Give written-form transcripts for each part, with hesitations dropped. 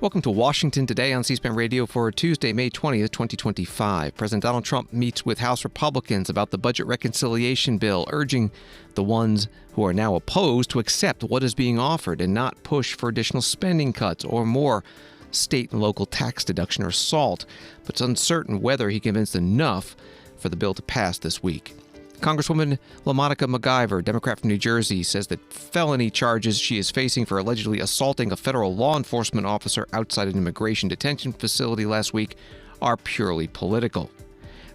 Welcome to Washington Today on C-SPAN Radio for Tuesday, May 20th, 2025. President Donald Trump meets with House Republicans about the budget reconciliation bill, urging the ones who are now opposed to accept what is being offered and not push for additional spending cuts or more state and local tax deduction or SALT, but it's uncertain whether he convinced enough for the bill to pass this week. Congresswoman LaMonica McIver, Democrat from New Jersey, says that felony charges she is facing for allegedly assaulting a federal law enforcement officer outside an immigration detention facility last week are purely political.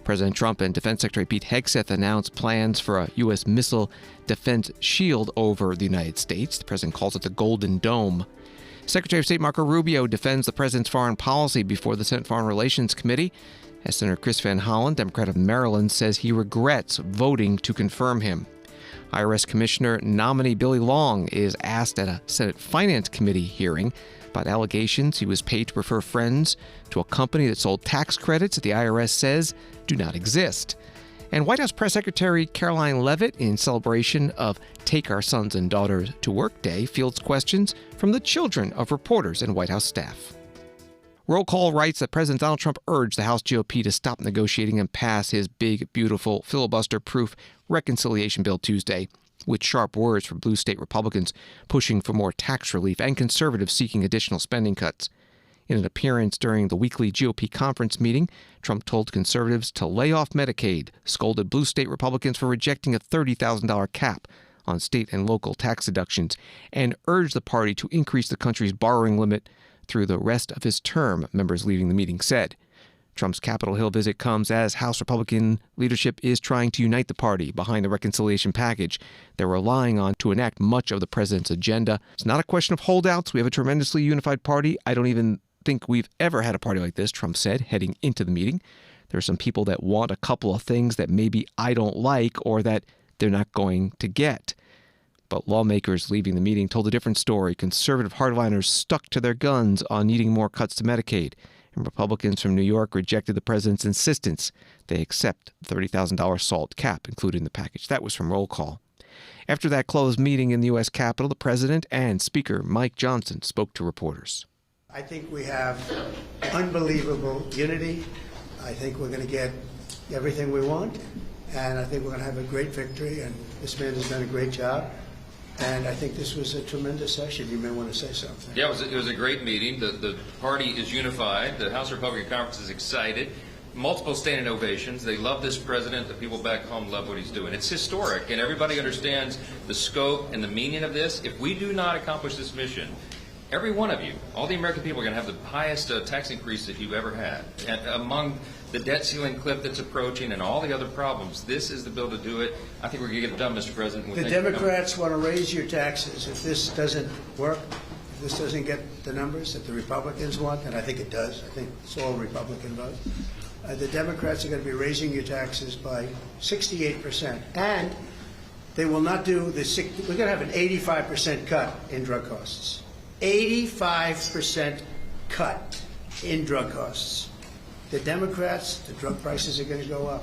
President Trump and Defense Secretary Pete Hegseth announced plans for a U.S. missile defense shield over the United States. The president calls it the Golden Dome. Secretary of State Marco Rubio defends the president's foreign policy before the Senate Foreign Relations Committee. As Sen Chris Van Hollen, Democrat of Maryland, says he regrets voting to confirm him. IRS Commissioner nominee Billy Long is asked at a Senate Finance Committee hearing about allegations he was paid to refer friends to a company that sold tax credits that the IRS says do not exist. And White House Press Secretary Caroline Leavitt, in celebration of Take Our Sons and Daughters to Work Day, fields questions from the children of reporters and White House staff. Roll Call writes that President Donald Trump urged the House GOP to stop negotiating and pass his big, beautiful, filibuster-proof reconciliation bill Tuesday, with sharp words from blue state Republicans pushing for more tax relief and conservatives seeking additional spending cuts. In an appearance during the weekly GOP conference meeting, Trump told conservatives to lay off Medicaid, scolded blue state Republicans for rejecting a $30,000 cap on state and local tax deductions, and urged the party to increase the country's borrowing limit through the rest of his term, members leaving the meeting said. Trump's Capitol Hill visit comes as House Republican leadership is trying to unite the party behind the reconciliation package they're relying on to enact much of the president's agenda. It's not a question of holdouts. We have a tremendously unified party. I don't even think we've ever had a party like this, Trump said, heading into the meeting. There are some people that want a couple of things that maybe I don't like or that they're not going to get. But lawmakers leaving the meeting told a different story. Conservative hardliners stuck to their guns on needing more cuts to Medicaid, and Republicans from New York rejected the president's insistence they accept the $30,000 SALT cap included in the package. That was from Roll Call. After that closed meeting in the U.S. Capitol, the president and Speaker Mike Johnson spoke to reporters. I think we have unbelievable unity. I think we're going to get everything we want, and I think we're going to have a great victory, and this man has done a great job. And I think this was a tremendous session. You may want to say something. Yeah, it was a great meeting. The party is unified. The House Republican Conference is excited. Multiple standing ovations. They love this president. The people back home love what he's doing. It's historic, and everybody understands the scope and the meaning of this. If we do not accomplish this mission, every one of you, all the American people, are going to have the highest tax increase that you've ever had. And among the debt ceiling cliff that's approaching and all the other problems, this is the bill to do it. I think we're going to get it done, Mr. President. The Democrats want to raise your taxes. If this doesn't work, if this doesn't get the numbers that the Republicans want, and I think it does, I think it's all Republican vote, the Democrats are going to be raising your taxes by 68%. And they will not do the we're going to have an 85% cut in drug costs. 85% cut in drug costs. The Democrats, the drug prices are going to go up.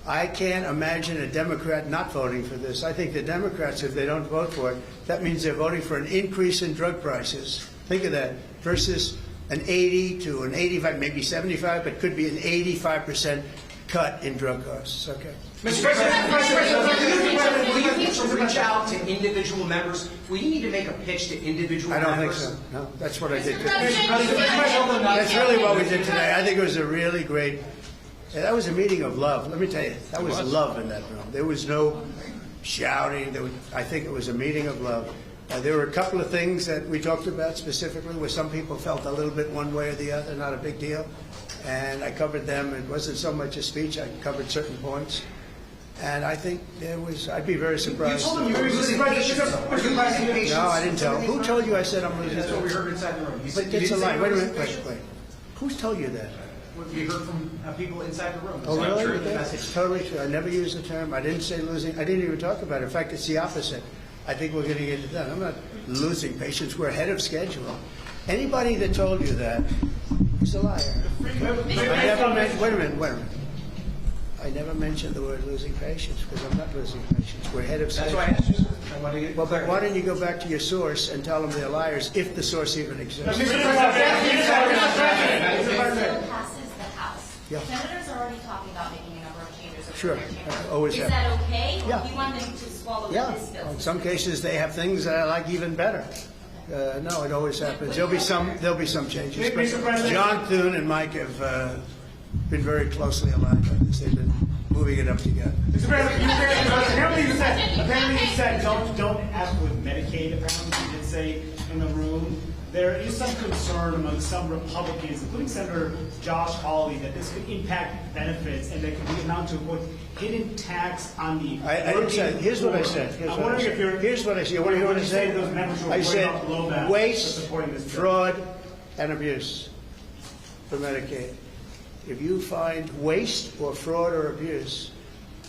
I can't imagine a Democrat not voting for this. I think the Democrats, if they don't vote for it, that means they're voting for an increase in drug prices. Think of that, versus an 80 to an 85, maybe 75, but could be an 85% cut in drug costs. Okay. Mr. President, will you need to reach out to individual members? Will you need to make a pitch to individual members? I don't think so. No, that's what I did today. That's really what we did today. I think it was a really great, that was a meeting of love. Let me tell you, that was love in that room. There was no shouting. I think it was a meeting of love. There were a couple of things that we talked about specifically where some people felt a little bit one way or the other, not a big deal. And I covered them. It wasn't so much a speech. I covered certain points. And I think there was, I'd be very surprised. You told them you were losing patience. No, I didn't tell. Who told you I said I'm losing? That's what we heard inside the room. But it's a lie. Wait a minute. Wait. Who's told you that? We heard from people inside the room. Oh, really? It's totally true. I never used the term. I didn't say losing. I didn't even talk about it. In fact, it's the opposite. I think we're going to get it done. I'm not losing patience. We're ahead of schedule. Anybody that told you that is a liar. I never meant, wait a minute. I never mentioned the word losing patience, because I'm not losing patience. We're ahead of That's schedule. why I asked you. I want to get Well, but why don't you go back to your source and tell them they're liars, if the source even exists? Passes the House. Yeah. Senators are already talking about making a number of changes. over Sure. their tenure. Always Is have. that okay? Yeah. Or do you want them to swallow Yeah, this bill? in some cases, they have things that I like even better. No, it always happens. There'll be some changes. But Mr. President. John Thune and Mike have been very closely aligned on this. They've been moving it up together. Mr. President, apparently you said don't ask with Medicaid. Apparently you did say in the room. There is some concern among some Republicans, including Senator Josh Hawley, that this could impact benefits and that could be amount to a hidden tax on the. I didn't say. Here's what I said. I'm wondering if you're. Here's what I said. You want to hear what I said? Those members who are I worried about the low said balance for waste, supporting this bill. fraud, and abuse for Medicaid. If you find waste or fraud or abuse,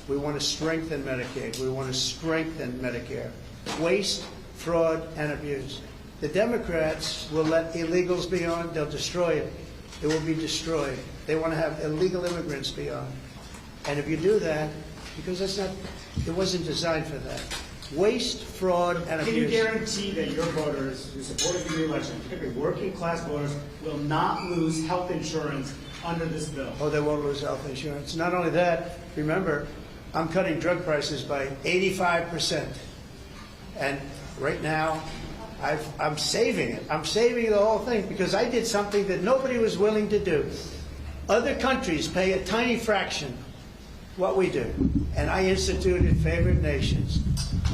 we want to strengthen Medicaid. We want to strengthen Medicare. Waste, fraud, and abuse. The Democrats will let illegals be on. They'll destroy it. It will be destroyed. They want to have illegal immigrants be on. And if you do that, because that's not, it wasn't designed for that. Waste, fraud, and Can you abuse. guarantee that your voters who supported the election, particularly working class voters, will not lose health insurance under this bill? Oh, they won't lose health insurance. Not only that, remember, I'm cutting drug prices by 85%. And right now, I'm saving it. I'm saving the whole thing because I did something that nobody was willing to do. Other countries pay a tiny fraction what we do. And I instituted favored nations.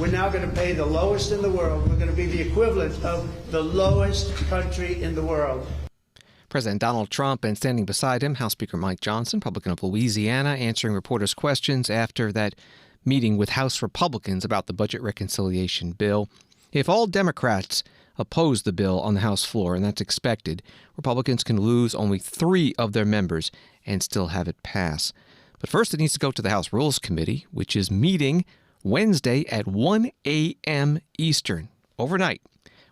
We're now going to pay the lowest in the world. We're going to be the equivalent of the lowest country in the world. President Donald Trump, and standing beside him, House Speaker Mike Johnson, Republican of Louisiana, answering reporters' questions after that meeting with House Republicans about the budget reconciliation bill. If all Democrats oppose the bill on the House floor, and that's expected, Republicans can lose only 3 of their members and still have it pass. But first, it needs to go to the House Rules Committee, which is meeting Wednesday at 1 a.m. Eastern, overnight.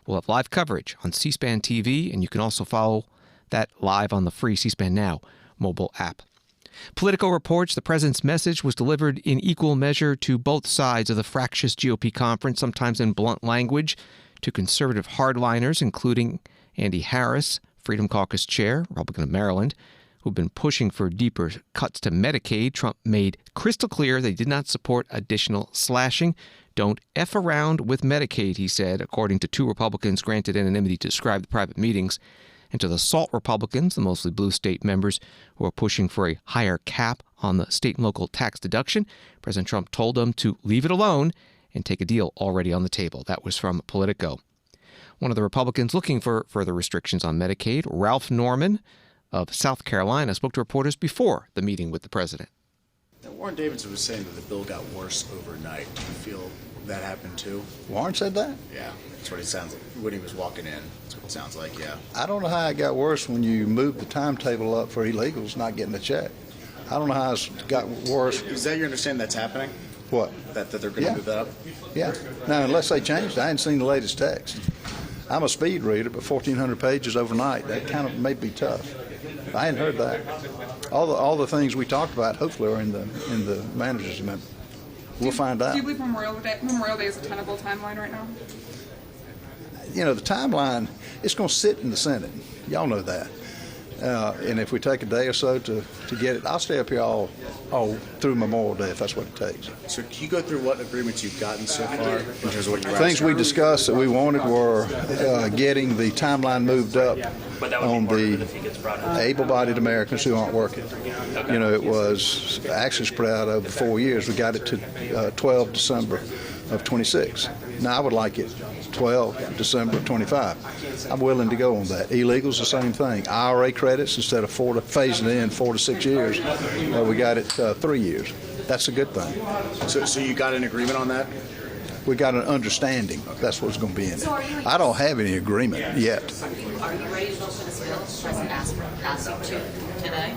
We'll have live coverage on C-SPAN TV, and you can also follow that live on the free C-SPAN Now mobile app. Politico reports the president's message was delivered in equal measure to both sides of the fractious GOP conference, sometimes in blunt language, to conservative hardliners, including Andy Harris, Freedom Caucus chair, Republican of Maryland, who've been pushing for deeper cuts to Medicaid. Trump made crystal clear they did not support additional slashing. Don't F around with Medicaid, he said, according to 2 Republicans granted anonymity to describe the private meetings. And to the SALT Republicans, the mostly blue state members who are pushing for a higher cap on the state and local tax deduction, President Trump told them to leave it alone and take a deal already on the table. That was from Politico. One of the Republicans looking for further restrictions on Medicaid, Ralph Norman of South Carolina, spoke to reporters before the meeting with the president. Now, Warren Davidson was saying that the bill got worse overnight. Do you feel that happened too? Warren said that? Yeah, that's what it sounds like. When he was walking in, that's what it sounds like, yeah. I don't know how it got worse when you moved the timetable up for illegals not getting a check. I don't know how it's got worse. Is that your understanding that's happening? What? That they're going to move that up? Yeah. Now, unless they changed, I hadn't seen the latest text. I'm a speed reader, but 1,400 pages overnight, that kind of may be tough. I hadn't heard that. All the things we talked about, hopefully, are in the manager's amendment. We'll find out. Do you believe Memorial Day is a tenable timeline right now? You know, the timeline, it's going to sit in the Senate. Y'all know that. And if we take a day or so to get it, I'll stay up here all through Memorial Day if that's what it takes. So can you go through what agreements you've gotten so far in terms of what you're Things we discussed that we wanted were getting the timeline moved up on the able-bodied Americans who aren't working. You know, it was actually spread out over 4 years. We got it to 12 December of 26. Now I would like it 12 December of 25. I'm willing to go on that. Illegals, the same thing. IRA credits, instead of phasing it in 4 to 6 years, we got it 3 years. That's a good thing. So you got an agreement on that? We got an understanding. That's what's going to be in it. I don't have any agreement yet. Are you ready to vote for this bill? The president asked you to today?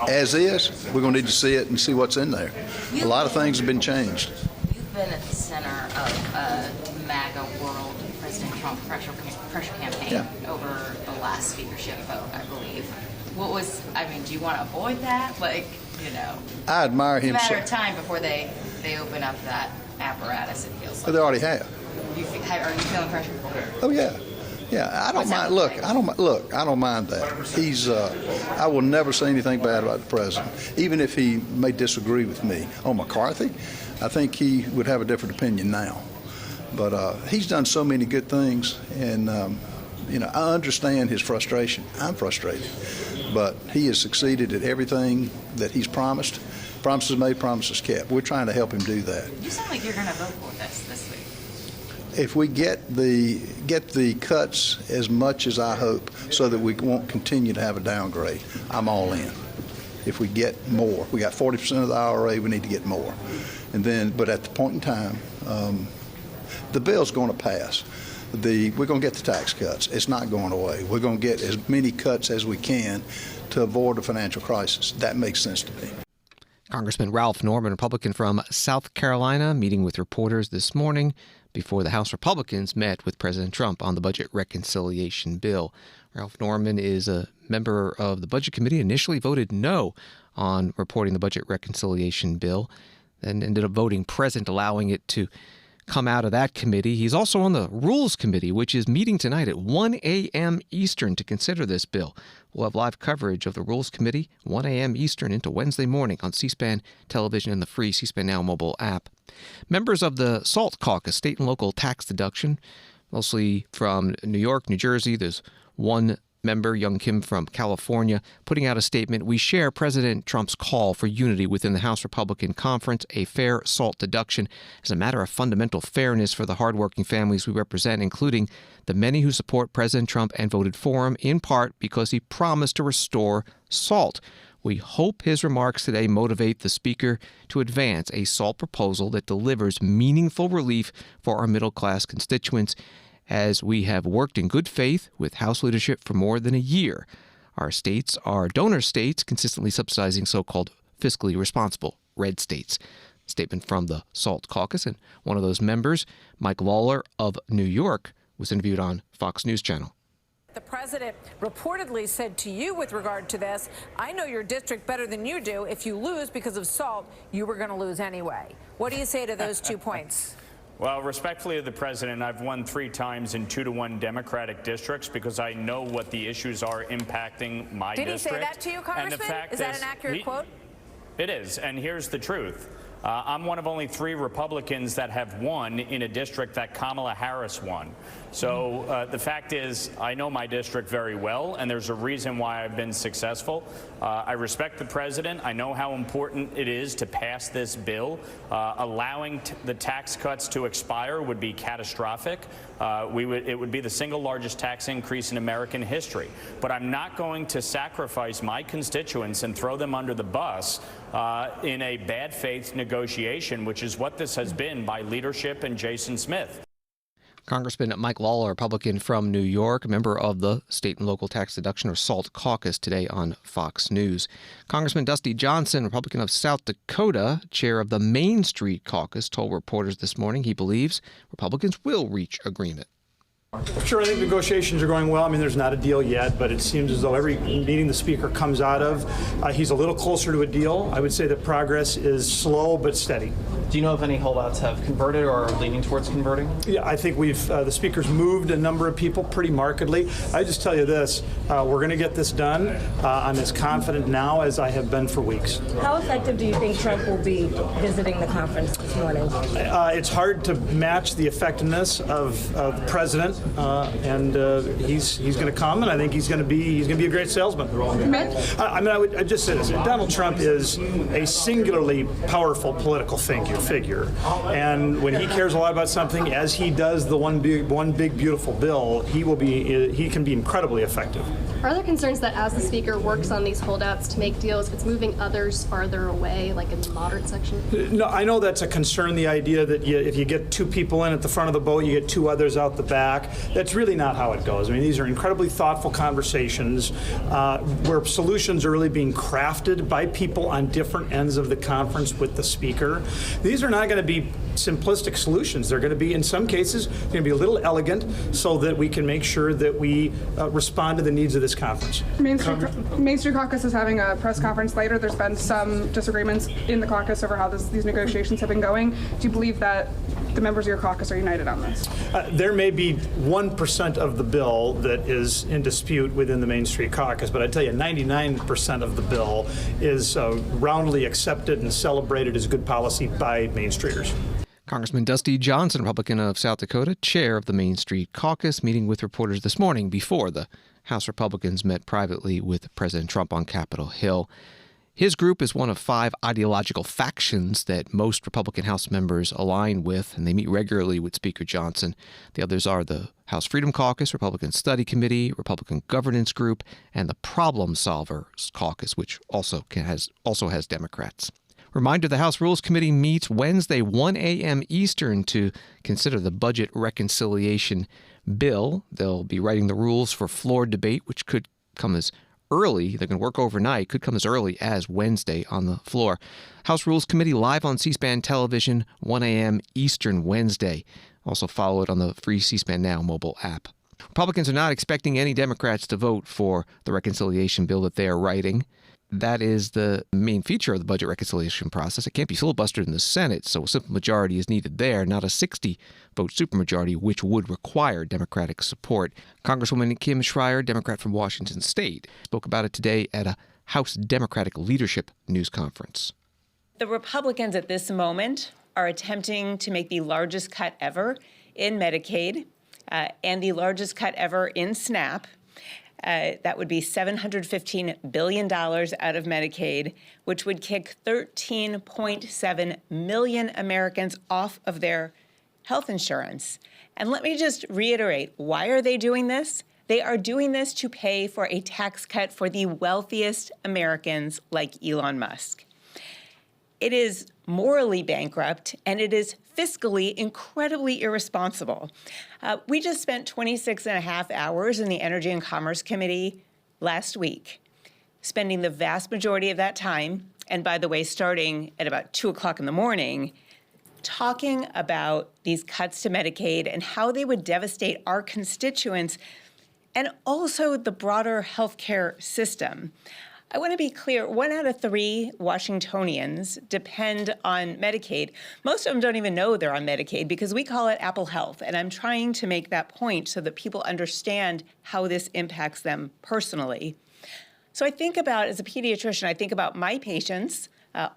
As is, we're going to need to see it and see what's in there. A lot of things have been changed. You've been at the center of a MAGA world President Trump pressure campaign over the last speakership vote, I believe. I mean, do you want to avoid that? Like, you know, I admire it's a him. matter of time before they open up that apparatus, it feels like. They already have. Are you feeling pressure for it? Oh yeah, yeah. I don't mind. Look, I don't mind that. He's. I will never say anything bad about the president, even if he may disagree with me on McCarthy. I think he would have a different opinion now. But he's done so many good things, and you know, I understand his frustration. I'm frustrated, but he has succeeded at everything that he's promised. Promises made, promises kept. We're trying to help him do that. You sound like you're going to vote for this week. If we get the cuts as much as I hope, so that we won't continue to have a downgrade, I'm all in. If we get more, we got 40% of the IRA. We need to get more, and then. But at the point in time, the bill's going to pass. We're going to get the tax cuts. It's not going away. We're going to get as many cuts as we can to avoid a financial crisis. That makes sense to me. Congressman Ralph Norman, Republican from South Carolina, meeting with reporters this morning before the House Republicans met with President Trump on the budget reconciliation bill. Ralph Norman is a member of the Budget Committee, initially voted no on reporting the budget reconciliation bill, then ended up voting present, allowing it to come out of that committee. He's also on the Rules Committee, which is meeting tonight at 1 a.m. Eastern to consider this bill. We'll have live coverage of the Rules Committee, 1 a.m. Eastern into Wednesday morning on C-SPAN television and the free C-SPAN Now mobile app. Members of the SALT caucus, state and local tax deduction, mostly from New York, New Jersey. There's one member, Young Kim from California, putting out a statement. We share President Trump's call for unity within the House Republican Conference. A fair SALT deduction is a matter of fundamental fairness for the hardworking families we represent, including the many who support President Trump and voted for him, in part because he promised to restore SALT. We hope his remarks today motivate the Speaker to advance a SALT proposal that delivers meaningful relief for our middle-class constituents. As we have worked in good faith with House leadership for more than a year, our states are donor states, consistently subsidizing so-called fiscally responsible red states. Statement from the SALT caucus, and one of those members, Mike Lawler of New York, was interviewed on Fox News Channel. The president reportedly said to you with regard to this, I know your district better than you do. If you lose because of SALT, you were going to lose anyway. What do you say to those 2 points? Well, respectfully to the president, I've won 3 times in 2-to-1 Democratic districts because I know what the issues are impacting my district. Did he say that to you, Congressman? Is that an accurate quote? It is, and here's the truth. I'm one of only 3 Republicans that have won in a district that Kamala Harris won. So the fact is, I know my district very well, and there's a reason why I've been successful. I respect the president. I know how important it is to pass this bill. Allowing the tax cuts to expire would be catastrophic. It would be the single largest tax increase in American history. But I'm not going to sacrifice my constituents and throw them under the bus in a bad faith negotiation, which is what this has been by leadership and Jason Smith. Congressman Mike Lawler, Republican from New York, a member of the State and Local Tax Deduction, or SALT caucus, today on Fox News. Congressman Dusty Johnson, Republican of South Dakota, chair of the Main Street caucus, told reporters this morning he believes Republicans will reach agreement. Sure, I think negotiations are going well. I mean, there's not a deal yet, but it seems as though every meeting the Speaker comes out of, he's a little closer to a deal. I would say that progress is slow but steady. Do you know if any holdouts have converted or are leaning towards converting? Yeah, I think the Speaker's moved a number of people pretty markedly. I just tell you this, we're going to get this done. I'm as confident now as I have been for weeks. How effective do you think Trump will be visiting the conference this morning? It's hard to match the effectiveness of the president. And he's going to come, and I think he's going to be a great salesman. I would just say this: Donald Trump is a singularly powerful political figure, and when he cares a lot about something, as he does the one big beautiful bill, he can be incredibly effective. Are there concerns that as the Speaker works on these holdouts to make deals, it's moving others farther away, like in the moderate section? No, I know that's a concern, the idea that if you get 2 people in at the front of the boat, you get 2 others out the back. That's really not how it goes. I mean, these are incredibly thoughtful conversations where solutions are really being crafted by people on different ends of the conference with the Speaker. These are not going to be simplistic solutions. They're going to be, in some cases, going to be a little elegant so that we can make sure that we respond to the needs of the this conference. Main Street Caucus is having a press conference later. There's been some disagreements in the caucus over how these negotiations have been going. Do you believe that the members of your caucus are united on this? There may be 1% of the bill that is in dispute within the Main Street Caucus, but I tell you, 99% of the bill is roundly accepted and celebrated as good policy by Main Streeters. Congressman Dusty Johnson, Republican of South Dakota, chair of the Main Street Caucus, meeting with reporters this morning before the House Republicans met privately with President Trump on Capitol Hill. His group is one of 5 ideological factions that most Republican House members align with, and they meet regularly with Speaker Johnson. The others are the House Freedom Caucus, Republican Study Committee, Republican Governance Group, and the Problem Solvers Caucus, which also has Democrats. Reminder, the House Rules Committee meets Wednesday, 1 a.m. Eastern, to consider the budget reconciliation bill. They'll be writing the rules for floor debate, which could come as early. They're going to work overnight. Could come as early as Wednesday on the floor. House Rules Committee live on C-SPAN television, 1 a.m. Eastern Wednesday. Also follow it on the free C-SPAN Now mobile app. Republicans are not expecting any Democrats to vote for the reconciliation bill that they are writing. That is the main feature of the budget reconciliation process. It can't be filibustered in the Senate, so a simple majority is needed there, not a 60-vote supermajority, which would require Democratic support. Congresswoman Kim Schreier, Democrat from Washington State, spoke about it today at a House Democratic Leadership News Conference. The Republicans at this moment are attempting to make the largest cut ever in Medicaid and the largest cut ever in SNAP. That would be $715 billion out of Medicaid, which would kick 13.7 million Americans off of their health insurance. And let me just reiterate, why are they doing this? They are doing this to pay for a tax cut for the wealthiest Americans like Elon Musk. It is morally bankrupt, and it is fiscally incredibly irresponsible. We just spent 26 and a half hours in the Energy and Commerce Committee last week, spending the vast majority of that time, and by the way, starting at about 2 o'clock in the morning, talking about these cuts to Medicaid and how they would devastate our constituents and also the broader healthcare system. I want to be clear, 1 out of 3 Washingtonians depend on Medicaid. Most of them don't even know they're on Medicaid because we call it Apple Health. And I'm trying to make that point so that people understand how this impacts them personally. So I think about, as a pediatrician, I think about my patients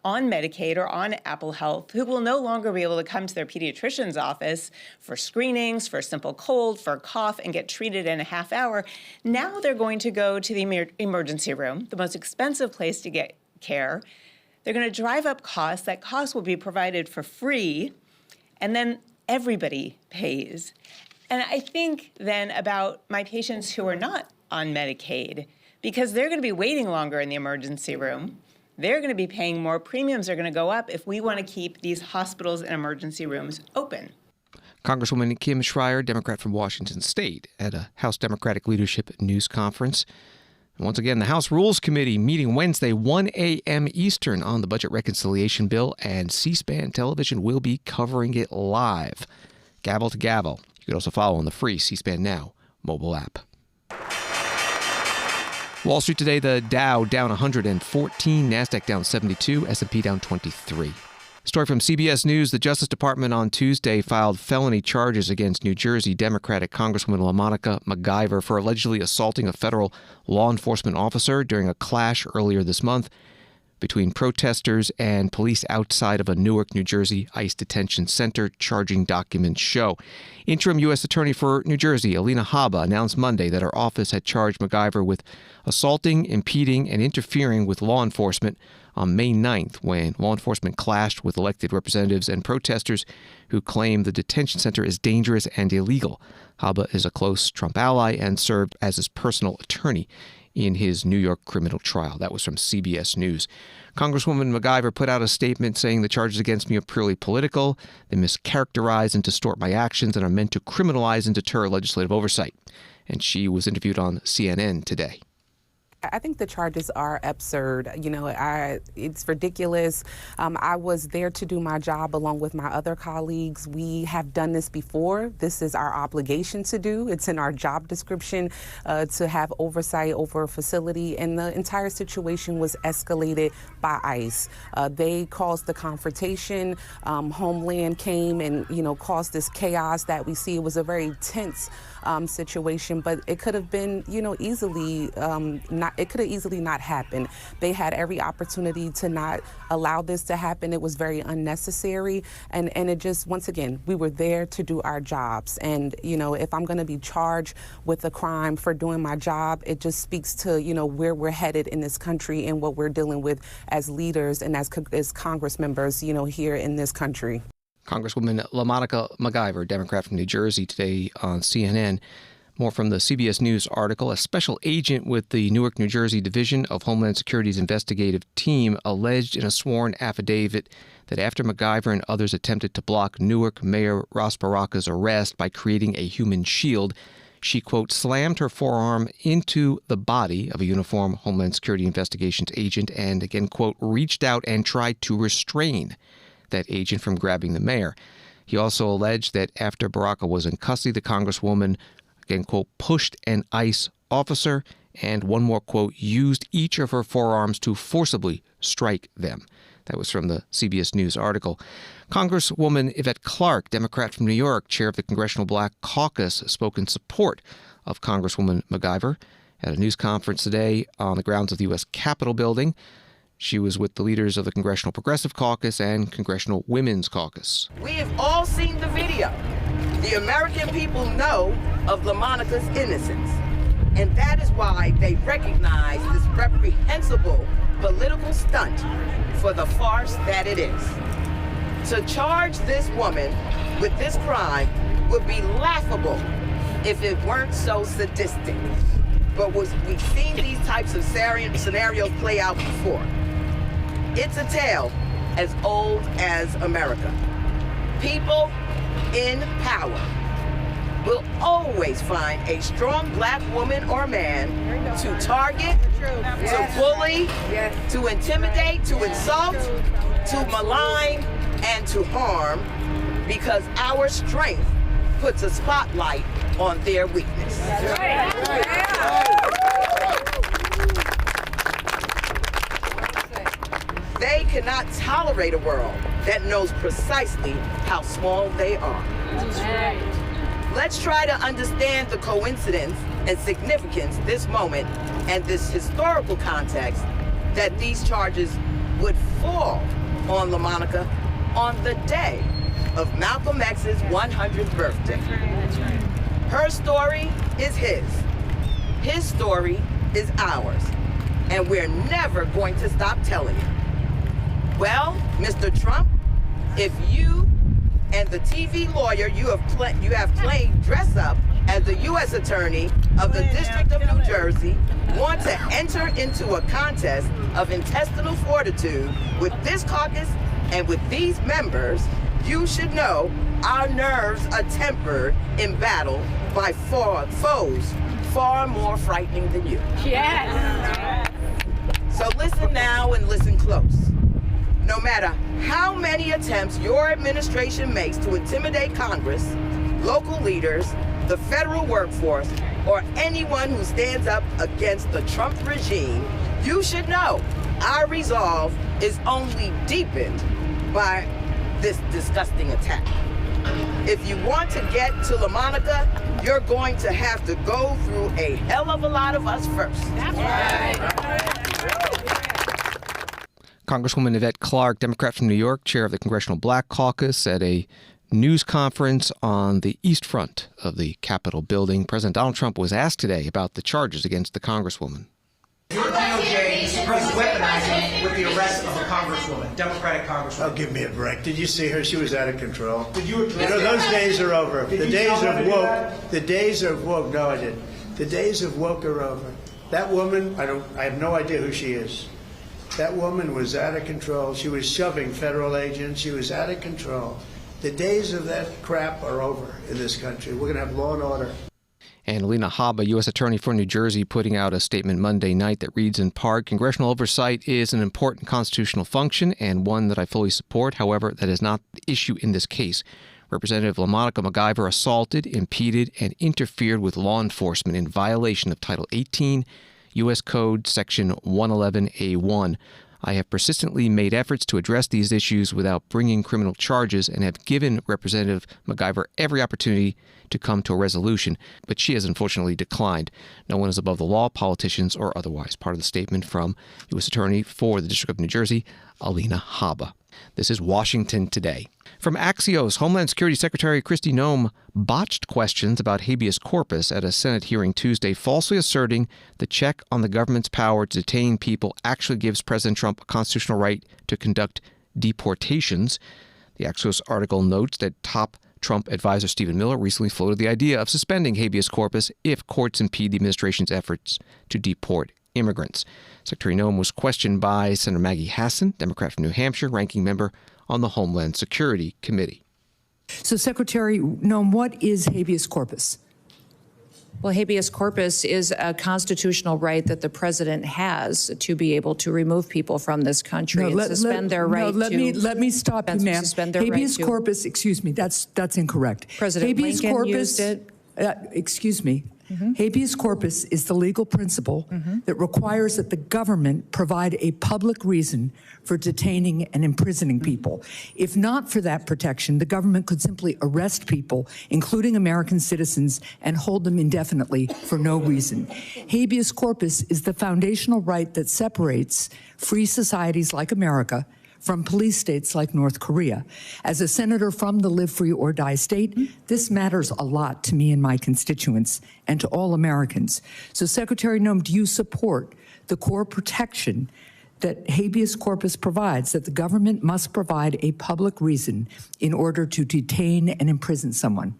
on Medicaid or on Apple Health who will no longer be able to come to their pediatrician's office for screenings, for a simple cold, for a cough, and get treated in a half hour. Now they're going to go to the emergency room, the most expensive place to get care. They're going to drive up costs. That cost will be provided for free, and then everybody pays. And I think then about my patients who are not on Medicaid, because they're going to be waiting longer in the emergency room. They're going to be paying more. Premiums are going to go up if we want to keep these hospitals and emergency rooms open. Congresswoman Kim Schreier, Democrat from Washington State, at a House Democratic Leadership News Conference. And once again, the House Rules Committee meeting Wednesday, 1 a.m. Eastern on the budget reconciliation bill, and C-SPAN television will be covering it live, gavel to gavel. You can also follow on the free C-SPAN Now mobile app. Wall Street today, the Dow down 114, NASDAQ down 72, S&P down 23. Story from CBS News. The Justice Department on Tuesday filed felony charges against New Jersey Democratic Congresswoman LaMonica McIver for allegedly assaulting a federal law enforcement officer during a clash earlier this month between protesters and police outside of a Newark, New Jersey ICE detention center, charging documents show. Interim U.S. Attorney for New Jersey, Alina Habba, announced Monday that her office had charged MacGyver with assaulting, impeding, and interfering with law enforcement on May 9th when law enforcement clashed with elected representatives and protesters who claim the detention center is dangerous and illegal. Habba is a close Trump ally and served as his personal attorney in his New York criminal trial. That was from CBS News. Congresswoman McIver put out a statement saying the charges against me are purely political. They mischaracterize and distort my actions and are meant to criminalize and deter legislative oversight. And she was interviewed on CNN today. I think the charges are absurd. You know, it's ridiculous. I was there to do my job along with my other colleagues. We have done this before. This is our obligation to do. It's in our job description to have oversight over a facility, and the entire situation was escalated by ICE. They caused the confrontation. Homeland came and, you know, caused this chaos that we see. It was a very tense situation, but it could have been, you know, easily not happened. They had every opportunity to not allow this to happen. It was very unnecessary, and it just, once again, we were there to do our jobs. And, you know, if I'm going to be charged with a crime for doing my job, it just speaks to, you know, where we're headed in this country and what we're dealing with as leaders and as Congress members, you know, here in this country. Congresswoman LaMonica McIver, Democrat from New Jersey, today on CNN. More from the CBS News article. A special agent with the Newark, New Jersey Division of Homeland Security's investigative team alleged in a sworn affidavit that after MacGyver and others attempted to block Newark Mayor Ras Baraka's arrest by creating a human shield, she, quote, slammed her forearm into the body of a uniformed Homeland Security investigations agent and, again, quote, reached out and tried to restrain that agent from grabbing the mayor. He also alleged that after Baraka was in custody, the Congresswoman, again, quote, pushed an ICE officer and, one more quote, used each of her forearms to forcibly strike them. That was from the CBS News article. Congresswoman Yvette Clarke, Democrat from New York, chair of the Congressional Black Caucus, spoke in support of Congresswoman MacIver at a news conference today on the grounds of the U.S. Capitol building. She was with the leaders of the Congressional Progressive Caucus and Congressional Women's Caucus. We have all seen the video. The American people know of LaMonica's innocence. And that is why they recognize this reprehensible political stunt for the farce that it is. To charge this woman with this crime would be laughable if it weren't so sadistic. But we've seen these types of scenarios play out before. It's a tale as old as America. People in power will always find a strong black woman or man to target, to bully, to intimidate, to insult, to malign, and to harm, because our strength puts a spotlight on their weakness. They cannot tolerate a world that knows precisely how small they are. Let's try to understand the coincidence and significance this moment and this historical context that these charges would fall on LaMonica on the day of Malcolm X's 100th birthday. Her story is his story is ours, and we're never going to stop telling it. Well, Mr. Trump, if you and the TV lawyer you have played dress up as the U.S. Attorney of the District of New Jersey want to enter into a contest of intestinal fortitude with this caucus and with these members, you should know our nerves are tempered in battle by foes far more frightening than you. Yes. So listen now and listen close. No matter how many attempts your administration makes to intimidate Congress, local leaders, the federal workforce, or anyone who stands up against the Trump regime, you should know our resolve is only deepened by this disgusting attack. If you want to get to LaMonica, you're going to have to go through a hell of a lot of us first. That's right. Congresswoman Yvette Clarke, Democrat from New York, chair of the Congressional Black Caucus, at a news conference on the east front of the Capitol building. President Donald Trump was asked today about the charges against the Congresswoman. Your DOJ supposed to weaponize it with the arrest of a Congresswoman, Democratic Congresswoman. Oh, give me a break. Did you see her? She was out of control. Did you address that? Those days are over. Did the you days tell them of to do woke. that? The days of woke. No, I didn't. The days of woke are over. That woman, I have no idea who she is. That woman was out of control. She was shoving federal agents. She was out of control. The days of that crap are over in this country. We're going to have law and order. And Alina Habba, U.S. Attorney for New Jersey, putting out a statement Monday night that reads in part, "Congressional oversight is an important constitutional function and one that I fully support. However, that is not the issue in this case. Representative LaMonica McIver assaulted, impeded, and interfered with law enforcement in violation of Title 18, U.S. Code Section 111A1. I have persistently made efforts to address these issues without bringing criminal charges and have given Representative McIver every opportunity to come to a resolution, but she has unfortunately declined. No one is above the law, politicians or otherwise." Part of the statement from U.S. Attorney for the District of New Jersey, Alina Habba. This is Washington Today. From Axios, Homeland Security Secretary Kristi Noem botched questions about habeas corpus at a Senate hearing Tuesday, falsely asserting the check on the government's power to detain people actually gives President Trump a constitutional right to conduct deportations. The Axios article notes that top Trump advisor Stephen Miller recently floated the idea of suspending habeas corpus if courts impede the administration's efforts to deport immigrants. Secretary Noem was questioned by Senator Maggie Hassan, Democrat from New Hampshire, ranking member on the Homeland Security Committee. So, Secretary Noem, what is habeas corpus? Well, habeas corpus is a constitutional right that the president has to be able to remove people from this country and suspend their right to. Let me stop you, ma'am. Habeas corpus, excuse me, that's incorrect. President Lincoln used it. Excuse me. Habeas corpus is the legal principle that requires that the government provide a public reason for detaining and imprisoning people. If not for that protection, the government could simply arrest people, including American citizens, and hold them indefinitely for no reason. Habeas corpus is the foundational right that separates free societies like America from police states like North Korea. As a senator from the Live Free or Die state, this matters a lot to me and my constituents and to all Americans. So, Secretary Noem, do you support the core protection that habeas corpus provides, that the government must provide a public reason in order to detain and imprison someone?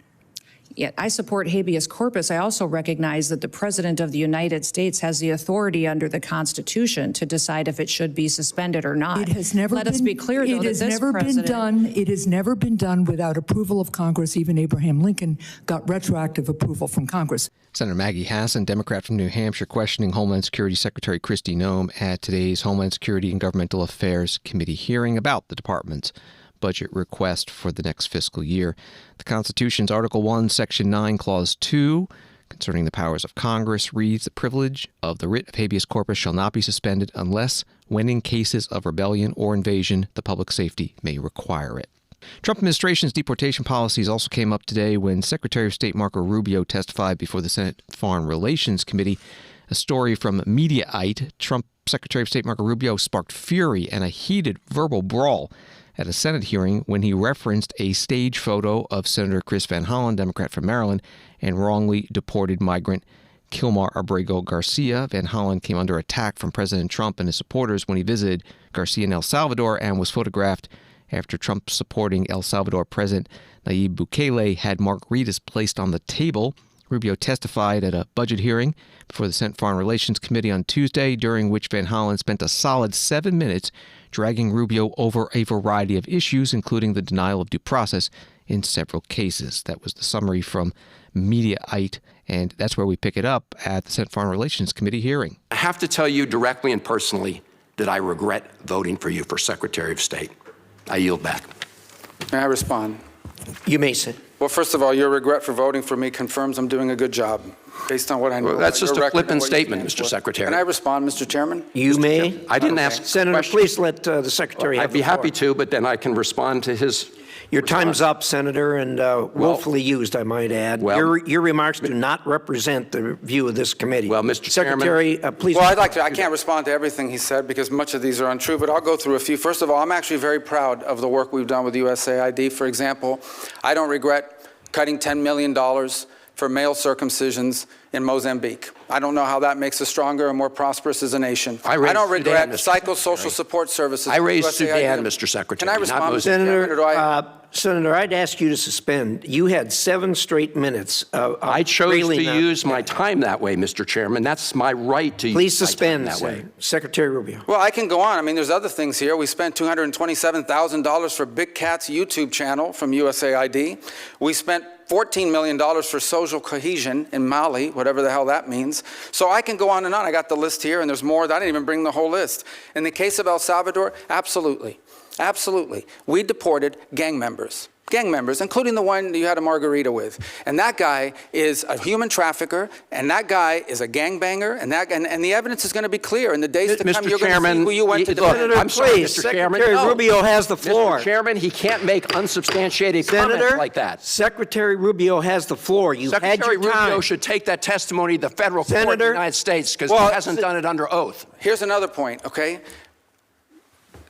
Yeah, I support habeas corpus. I also recognize that the President of the United States has the authority under the Constitution to decide if it should be suspended or not. It has never Let been, us be clear, though, it that has this never president, been done. It has never been done without approval of Congress. Even Abraham Lincoln got retroactive approval from Congress. Senator Maggie Hassan, Democrat from New Hampshire, questioning Homeland Security Secretary Kristi Noem at today's Homeland Security and Governmental Affairs Committee hearing about the department's budget request for the next fiscal year. The Constitution's Article 1, Section 9, Clause 2, concerning the powers of Congress, reads, "The privilege of the writ of habeas corpus shall not be suspended unless, when in cases of rebellion or invasion, the public safety may require it." Trump administration's deportation policies also came up today when Secretary of State Marco Rubio testified before the Senate Foreign Relations Committee. A story from Mediaite. Trump Secretary of State Marco Rubio sparked fury and a heated verbal brawl at a Senate hearing when he referenced a stage photo of Senator Chris Van Hollen, Democrat from Maryland, and wrongly deported migrant Kilmar Abrego Garcia. Van Hollen came under attack from President Trump and his supporters when he visited Garcia in El Salvador and was photographed after Trump supporting El Salvador President Nayib Bukele had margaritas placed on the table. Rubio testified at a budget hearing before the Senate Foreign Relations Committee on Tuesday, during which Van Hollen spent a solid 7 minutes dragging Rubio over a variety of issues, including the denial of due process in several cases. That was the summary from Mediaite, and that's where we pick it up at the Senate Foreign Relations Committee hearing. I have to tell you directly and personally that I regret voting for you for Secretary of State. I yield back. May I respond? You may sit. Well, first of all, your regret for voting for me confirms I'm doing a good job, based on what I know. Well, that's just a flippant statement, Mr. Secretary. Can I respond, Mr. Chairman? You may. I didn't ask Senator, please let the Secretary have I'd be happy to, but then I can respond to his. Your time's up, Senator, and willfully used, I might add. Your remarks do not represent the view of this committee. Well, Mr. Secretary, please. Well, I can't respond to everything he said because much of these are untrue, but I'll go through a few. First of all, I'm actually very proud of the work we've done with USAID. For example, I don't regret cutting $10 million for male circumcisions in Mozambique. I don't know how that makes us stronger and more prosperous as a nation. I don't regret psychosocial support services. I raised Sudan, Mr. Secretary. Can I respond, Senator, I'd ask you to suspend. You had 7 straight minutes. I chose to use my time that way, Mr. Chairman. That's my right to Please use my suspend time that way. Secretary Rubio. Well, I can go on. I mean, there's other things here. We spent $227,000 for Big Cat's YouTube channel from USAID. We spent $14 million for social cohesion in Mali, whatever the hell that means. So I can go on and on. I got the list here, and there's more. I didn't even bring the whole list. In the case of El Salvador, absolutely. Absolutely. We deported gang members, including the one you had a margarita with. And that guy is a human trafficker, and that guy is a gangbanger, and the evidence is going to be clear. In the days to come, you're going to see who you went to defend. I'm sorry, Mr. Chairman. Secretary Rubio has the floor. Mr. Chairman, he can't make unsubstantiated comments like that. Secretary Rubio has the floor. You've had your time. Secretary Rubio should take that testimony to the federal court in the United States because he hasn't done it under oath. Here's another point, okay?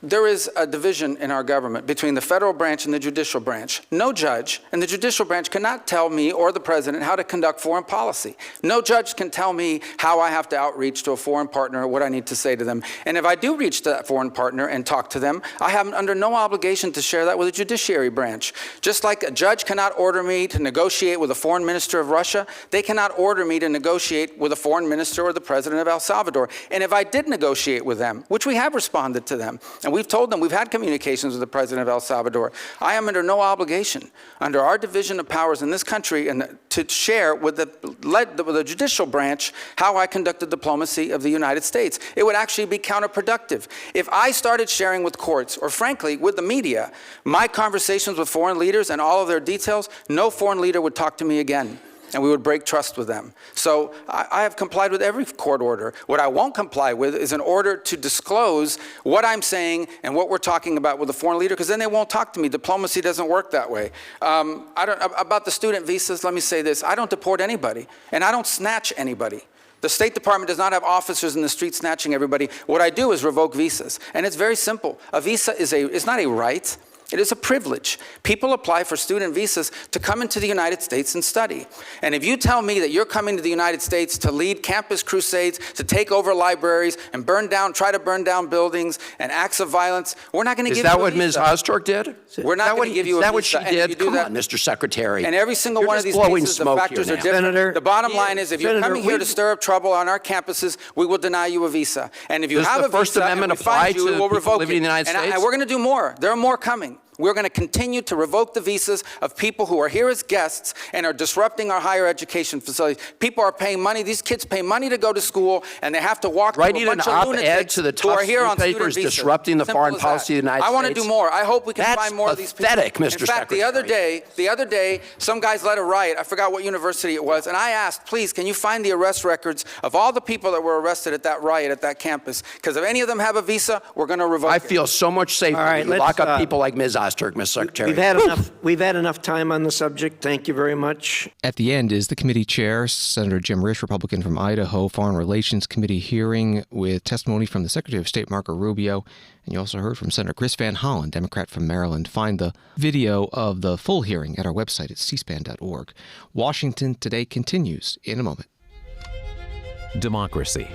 There is a division in our government between the federal branch and the judicial branch. No judge in the judicial branch cannot tell me or the president how to conduct foreign policy. No judge can tell me how I have to outreach to a foreign partner or what I need to say to them. And if I do reach to that foreign partner and talk to them, I am under no obligation to share that with the judiciary branch. Just like a judge cannot order me to negotiate with a foreign minister of Russia, they cannot order me to negotiate with a foreign minister or the president of El Salvador. And if I did negotiate with them, which we have responded to them, and we've told them, we've had communications with the president of El Salvador. I am under no obligation, under our division of powers in this country, and to share with the judicial branch how I conducted diplomacy of the United States. It would actually be counterproductive. If I started sharing with courts, or frankly, with the media, my conversations with foreign leaders and all of their details, no foreign leader would talk to me again, and we would break trust with them. So I have complied with every court order. What I won't comply with is an order to disclose what I'm saying and what we're talking about with a foreign leader, because then they won't talk to me. Diplomacy doesn't work that way. About the student visas, let me say this. I don't deport anybody, and I don't snatch anybody. The State Department does not have officers in the street snatching everybody. What I do is revoke visas, and it's very simple. A visa is not a right. It is a privilege. People apply for student visas to come into the United States and study. And if you tell me that you're coming to the United States to lead campus crusades, to take over libraries and try to burn down buildings and acts of violence, we're not going to give you a visa. Is that what Ms. Ozturk did? We're not going to give you a visa. Is that what she did? Come on, Mr. Secretary. And every single one of these cases, the factors are different. The bottom line is, if you're coming here to stir up trouble on our campuses, we will deny you a visa. And if you have a visa, First Amendment apply to people living in the United States? And we're going to do more. There are more coming. We're going to continue to revoke the visas of people who are here as guests and are disrupting our higher education facilities. People are paying money. These kids pay money to go to school, and they have to walk through a bunch of lunatics who are here on student visas. Disrupting the foreign policy of the United States. I want to do more. I hope we can find more of these people. That's pathetic, Mr. Secretary. In fact, the other day, some guys led a riot. I forgot what university it was, and I asked, please, can you find the arrest records of all the people that were arrested at that riot at that campus? Because if any of them have a visa, we're going to revoke it. I feel so much safer when you lock up people like Ms. Ozturk, Ms. Secretary. We've had enough time on the subject. Thank you very much. At the end is the committee chair, Senator Jim Risch, Republican from Idaho, Foreign Relations Committee hearing with testimony from the Secretary of State Marco Rubio. And you also heard from Senator Chris Van Hollen, Democrat from Maryland. Find the video of the full hearing at our website at cspan.org. Washington Today continues in a moment. Democracy.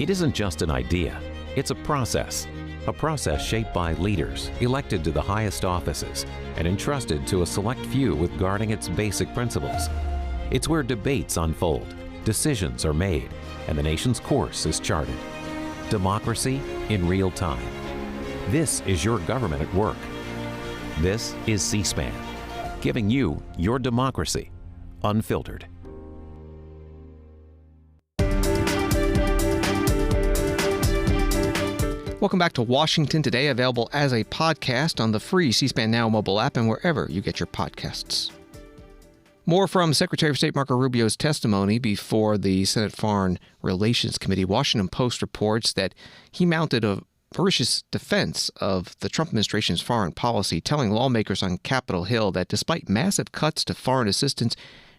It isn't just an idea. It's a process shaped by leaders elected to the highest offices and entrusted to a select few with guarding its basic principles. It's where debates unfold, decisions are made, and the nation's course is charted. Democracy in real time. This is your government at work. This is C-SPAN, giving you your democracy unfiltered. Welcome back to Washington Today, available as a podcast on the free C-SPAN Now mobile app and wherever you get your podcasts. More from Secretary of State Marco Rubio's testimony before the Senate Foreign Relations Committee. Washington Post reports that he mounted a ferocious defense of the Trump administration's foreign policy, telling lawmakers on Capitol Hill that despite massive cuts to foreign assistance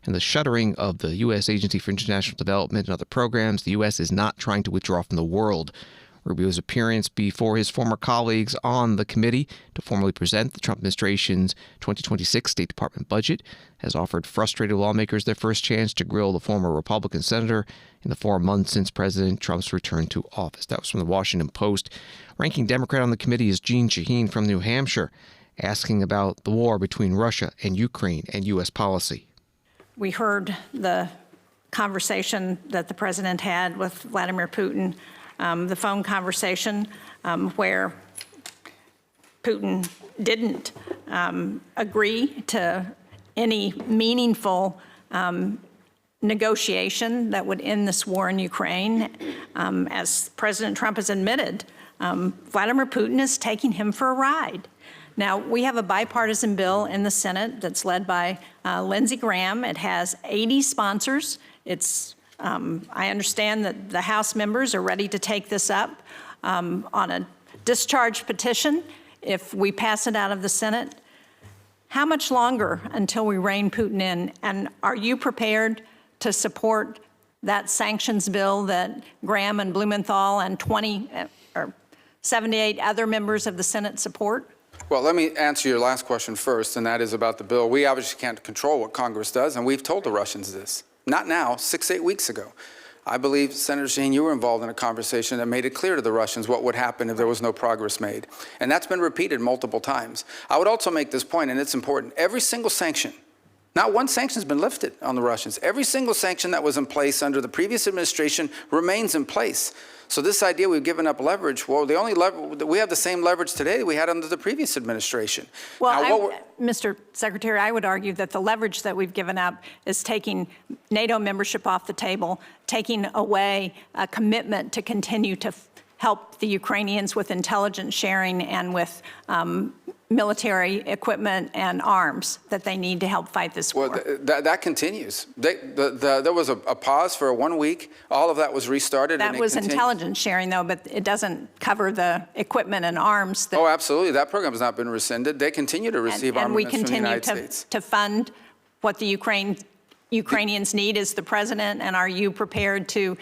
and the shuttering of the U.S. Agency for International Development and other programs, the U.S. is not trying to withdraw from the world. Rubio's appearance before his former colleagues on the committee to formally present the Trump administration's 2026 State Department budget has offered frustrated lawmakers their first chance to grill the former Republican senator in the 4 months since President Trump's return to office. That was from the Washington Post. Ranking Democrat on the committee is Jeanne Shaheen from New Hampshire, asking about the war between Russia and Ukraine and U.S. policy. We heard the conversation that the president had with Vladimir Putin, the phone conversation where Putin didn't agree to any meaningful negotiation that would end this war in Ukraine. As President Trump has admitted, Vladimir Putin is taking him for a ride. Now, we have a bipartisan bill in the Senate that's led by Lindsey Graham. It has 80 sponsors. I understand that the House members are ready to take this up on a discharge petition if we pass it out of the Senate. How much longer until we rein Putin in? And are you prepared to support that sanctions bill that Graham and Blumenthal and 78 other members of the Senate support? Well, let me answer your last question first, and that is about the bill. We obviously can't control what Congress does, and we've told the Russians this. Not now, 6-8 weeks ago. I believe, Senator Shaheen, you were involved in a conversation that made it clear to the Russians what would happen if there was no progress made. And that's been repeated multiple times. I would also make this point, and it's important. Every single sanction, not one sanction has been lifted on the Russians. Every single sanction that was in place under the previous administration remains in place. So this idea we've given up leverage, well, we have the same leverage today that we had under the previous administration. Well, Mr. Secretary, I would argue that the leverage that we've given up is taking NATO membership off the table, taking away a commitment to continue to help the Ukrainians with intelligence sharing and with military equipment and arms that they need to help fight this war. Well, that continues. There was a pause for 1 week. All of that was restarted. That was intelligence sharing, though, but it doesn't cover the equipment and arms. Oh, absolutely. That program has not been rescinded. They continue to receive armaments from the United States. And we continue to fund what the Ukrainians need as the president, and are you prepared to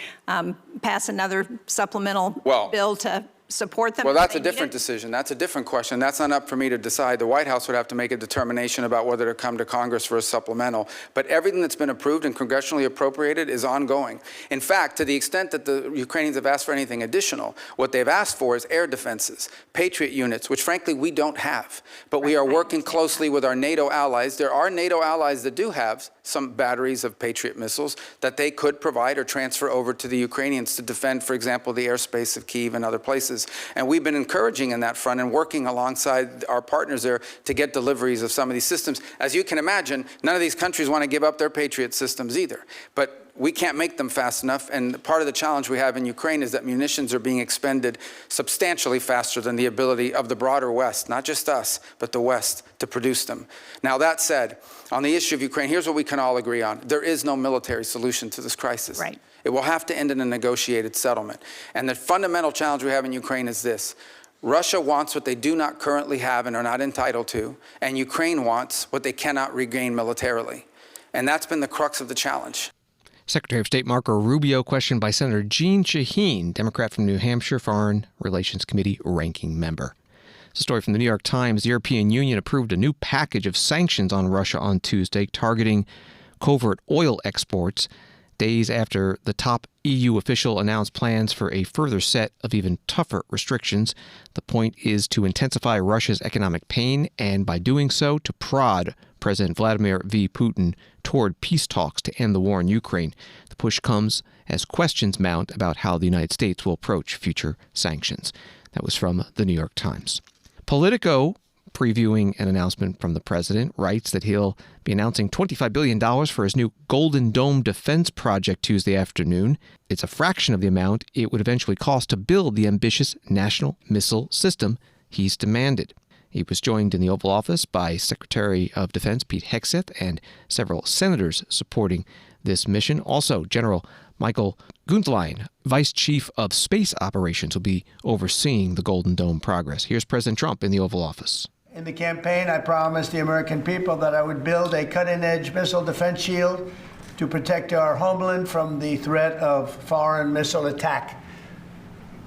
pass another supplemental bill to support them? Well, that's a different decision. That's a different question. That's not up for me to decide. The White House would have to make a determination about whether to come to Congress for a supplemental. But everything that's been approved and congressionally appropriated is ongoing. In fact, to the extent that the Ukrainians have asked for anything additional, what they've asked for is air defenses, Patriot units, which frankly we don't have. But we are working closely with our NATO allies. There are NATO allies that do have some batteries of Patriot missiles that they could provide or transfer over to the Ukrainians to defend, for example, the airspace of Kyiv and other places. And we've been encouraging in that front and working alongside our partners there to get deliveries of some of these systems. As you can imagine, none of these countries want to give up their Patriot systems either. But we can't make them fast enough, and part of the challenge we have in Ukraine is that munitions are being expended substantially faster than the ability of the broader West, not just us, but the West, to produce them. Now, that said, on the issue of Ukraine, here's what we can all agree on. There is no military solution to this crisis. Right. It will have to end in a negotiated settlement. And the fundamental challenge we have in Ukraine is this. Russia wants what they do not currently have and are not entitled to, and Ukraine wants what they cannot regain militarily. And that's been the crux of the challenge. Secretary of State Marco Rubio, questioned by Senator Jeanne Shaheen, Democrat from New Hampshire, Foreign Relations Committee ranking member. It's a story from the New York Times. The European Union approved a new package of sanctions on Russia on Tuesday, targeting covert oil exports, days after the top EU official announced plans for a further set of even tougher restrictions. The point is to intensify Russia's economic pain and, by doing so, to prod President Vladimir V. Putin toward peace talks to end the war in Ukraine. The push comes as questions mount about how the United States will approach future sanctions. That was from the New York Times. Politico, previewing an announcement from the president, writes that he'll be announcing $25 billion for his new Golden Dome defense project Tuesday afternoon. It's a fraction of the amount it would eventually cost to build the ambitious national missile system he's demanded. He was joined in the Oval Office by Secretary of Defense Pete Hegseth and several senators supporting this mission. Also, General Michael Gundlein, Vice Chief of Space Operations, will be overseeing the Golden Dome progress. Here's President Trump in the Oval Office. In the campaign, I promised the American people that I would build a cutting-edge missile defense shield to protect our homeland from the threat of foreign missile attack.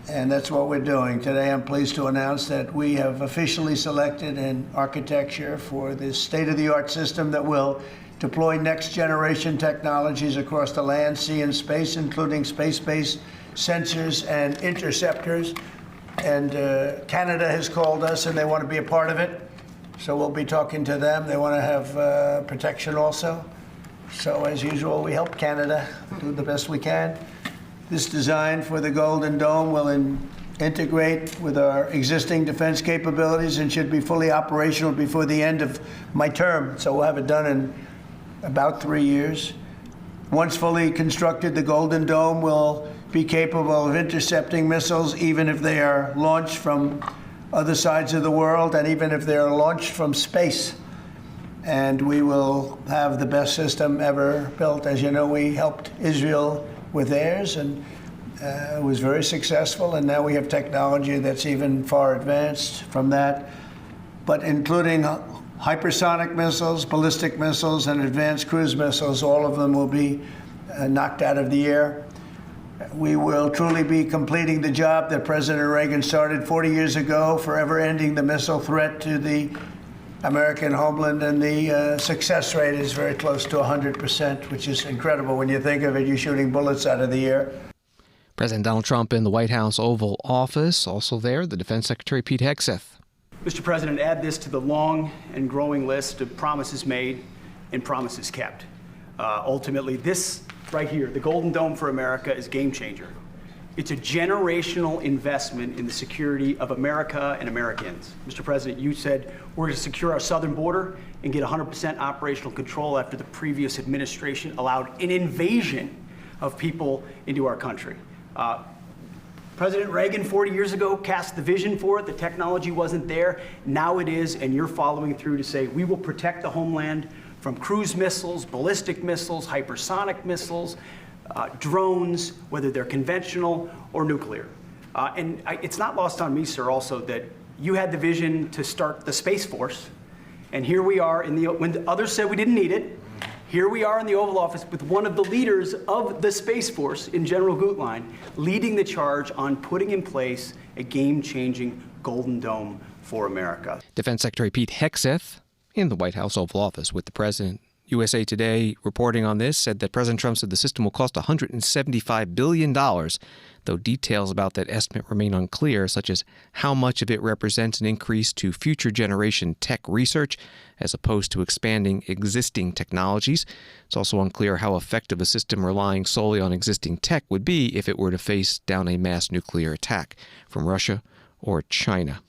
And that's what we're doing. Today, I'm pleased to announce that we have officially selected an architecture for this state-of-the-art system that will deploy next-generation technologies across the land, sea, and space, including space-based sensors and interceptors. And Canada has called us, and they want to be a part of it. So we'll be talking to them. They want to have protection also. So as usual, we help Canada do the best we can. This design for the Golden Dome will integrate with our existing defense capabilities and should be fully operational before the end of my term. So we'll have it done in about 3 years. Once fully constructed, the Golden Dome will be capable of intercepting missiles even if they are launched from other sides of the world and even if they are launched from space. And we will have the best system ever built. As you know, we helped Israel with theirs, and it was very successful. And now we have technology that's even far advanced from that, but including hypersonic missiles, ballistic missiles, and advanced cruise missiles. All of them will be knocked out of the air. We will truly be completing the job that President Reagan started 40 years ago, forever ending the missile threat to the American homeland, and the success rate is very close to 100%, which is incredible when you think of it. You're shooting bullets out of the air. President Donald Trump in the White House Oval Office. Also there, the Defense Secretary Pete Hegseth. Mr. President, add this to the long and growing list of promises made and promises kept. Ultimately, this right here, the Golden Dome for America, is game changer. It's a generational investment in the security of America and Americans. Mr. President, you said we're going to secure our southern border and get 100% operational control after the previous administration allowed an invasion of people into our country. President Reagan 40 years ago cast the vision for it. The technology wasn't there. Now it is, and you're following through to say we will protect the homeland from cruise missiles, ballistic missiles, hypersonic missiles, drones, whether they're conventional or nuclear. It's not lost on me, sir, also that you had the vision to start the Space Force, and here we are when the others said we didn't need it. Here we are in the Oval Office with one of the leaders of the Space Force in General Gutlein leading the charge on putting in place a game-changing Golden Dome for America. Defense Secretary Pete Hegseth in the White House Oval Office with the president. USA Today reporting on this said that President Trump said the system will cost $175 billion, though details about that estimate remain unclear, such as how much of it represents an increase to future generation tech research as opposed to expanding existing technologies. It's also unclear how effective a system relying solely on existing tech would be if it were to face down a mass nuclear attack from Russia or China.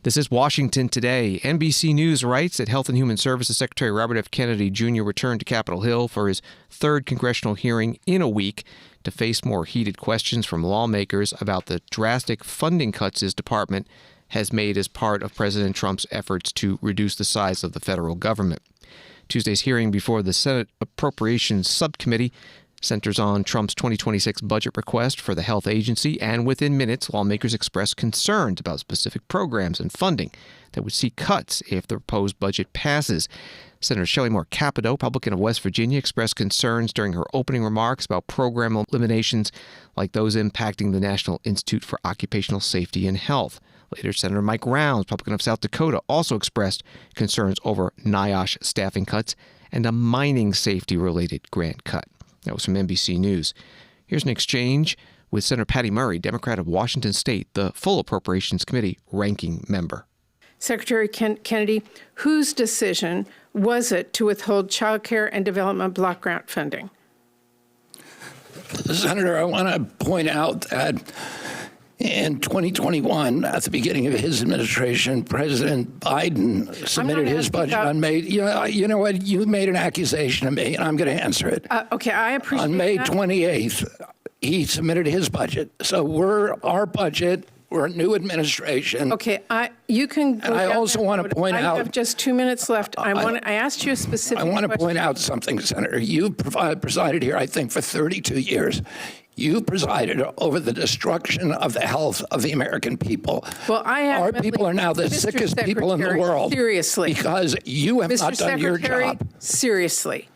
This is Washington Today. NBC News writes that Health and Human Services Secretary Robert F. Kennedy Jr. returned to Capitol Hill for his third congressional hearing in a week to face more heated questions from lawmakers about the drastic funding cuts his department has made as part of President Trump's efforts to reduce the size of the federal government. Tuesday's hearing before the Senate Appropriations Subcommittee centers on Trump's 2026 budget request for the health agency, and within minutes, lawmakers expressed concerns about specific programs and funding that would see cuts if the proposed budget passes. Senator Shelley Moore Capito, Republican of West Virginia, expressed concerns during her opening remarks about program eliminations like those impacting the National Institute for Occupational Safety and Health. Later, Senator Mike Rounds, Republican of South Dakota, also expressed concerns over NIOSH staffing cuts and a mining safety-related grant cut. That was from NBC News. Here's an exchange with Senator Patty Murray, Democrat of Washington State, the full Appropriations Committee ranking member. Secretary Kennedy, whose decision was it to withhold child care and development block grant funding? Senator, I want to point out that in 2021, at the beginning of his administration, President Biden submitted his budget on May. You know what? You made an accusation to me, and I'm going to answer it. Okay, I appreciate that. On May 28th, he submitted his budget. So our budget. We're a new administration. Okay, you can go. And I also want to point out. I have just 2 minutes left. I asked you a specific question. I want to point out something, Senator. You presided here, I think, for 32 years. You presided over the destruction of the health of the American people. Well, our people are now the sickest people in the world. Seriously. Because you have not done your job. Seriously.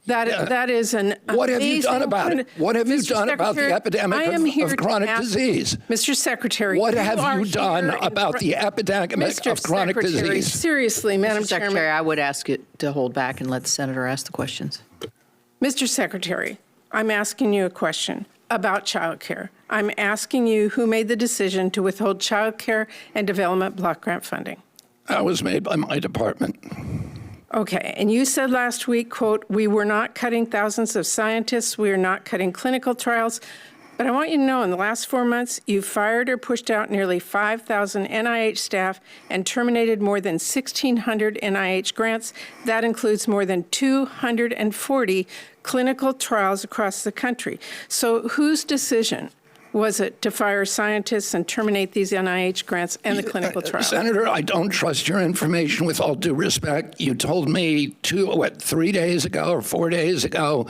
That is an What have you done about it? What have you done about the epidemic of chronic disease? Mr. Secretary, what have you done about the epidemic of chronic disease? Seriously, Madam Secretary, Chairman. I would ask you to hold back and let the senator ask the questions. Mr. Secretary, I'm asking you a question about child care. I'm asking you who made the decision to withhold child care and development block grant funding. That was made by my department. Okay, and you said last week, quote, we were not cutting thousands of scientists, we are not cutting clinical trials, But I want you to know in the last 4 months, you've fired or pushed out nearly 5,000 NIH staff and terminated more than 1,600 NIH grants. That includes more than 240 clinical trials across the country. So whose decision was it to fire scientists and terminate these NIH grants and the clinical trials? Senator, I don't trust your information with all due respect. You told me 3 days ago or 4 days ago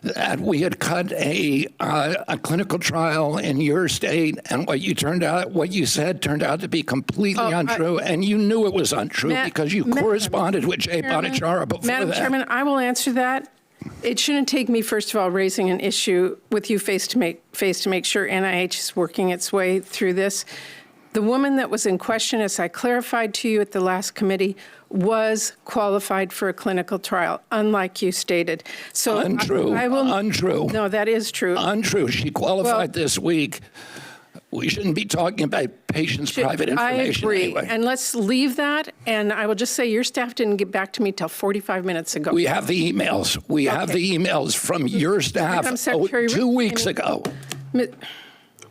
that we had cut a clinical trial in your state, and what you said turned out to be completely untrue, and you knew it was untrue because you corresponded with Jay Bhattacharya before Madam that. Chairman, I will answer that. It shouldn't take me, first of all, raising an issue with you face to make sure NIH is working its way through this. The woman that was in question, as I clarified to you at the last committee, was qualified for a clinical trial, unlike you stated. So untrue. Untrue. No, that is true. Untrue. She qualified this week. We shouldn't be talking about patients' private information. I agree. Anyway. And let's leave that. And I will just say your staff didn't get back to me till 45 minutes ago. We have the emails. We have the emails from your staff 2 weeks ago.